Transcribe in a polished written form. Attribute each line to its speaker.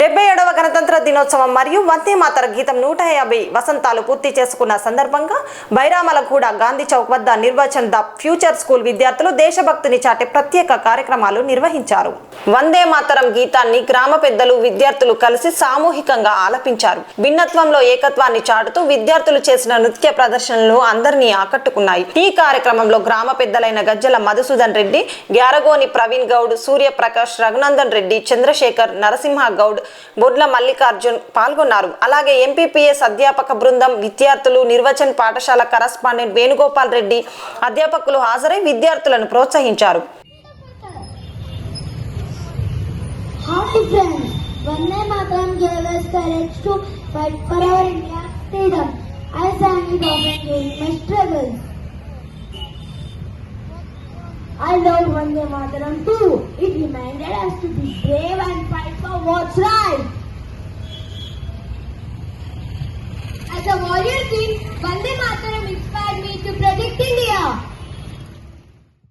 Speaker 1: 77వ గణతంత్ర దినోత్సవం మరియు వందే మాతర గీతం 150 వసంతాలు పూర్తి చేసుకున్న సందర్భంగా బైరామలగూడ గాంధీ చౌక్ వద్ద నిర్వచన్ ద ఫ్యూచర్ స్కూల్ విద్యార్థులు దేశభక్తిని చాటే ప్రత్యేక కార్యక్రమాలు నిర్వహించారు. వందే మాతరం గీతాన్ని గ్రామ పెద్దలు విద్యార్థులు కలిసి సామూహికంగా ఆలపించారు. భిన్నత్వంలో ఏకత్వాన్ని చాటుతూ విద్యార్థులు చేసిన నృత్య ప్రదర్శనలు అందరినీ ఆకట్టుకున్నాయి. ఈ కార్యక్రమంలో గ్రామ పెద్దలైన గజ్జల మధుసూదన్ రెడ్డి, గ్యారగోని ప్రవీణ్ గౌడ్, సూర్యప్రకాష్, రఘునందన్ రెడ్డి, చంద్రశేఖర్, నరసింహ గౌడ్, బొడ్ల మల్లికార్జున్ పాల్గొన్నారు. అలాగే ఎంపీపీఎస్ అధ్యాపక బృందం, విద్యార్థులు, నిర్వచన్ పాఠశాల కరస్పాండెంట్ వేణుగోపాల్ రెడ్డి అధ్యాపకులు హాజరై విద్యార్థులను ప్రోత్సహించారు.
Speaker 2: Hi friends, Vande Mataram gave us courage to fight for our India's freedom. I sang it often during my struggles. I love Vande Mataram too. It reminded us to be brave and fight for what's right. As a warrior king, Vande Mataram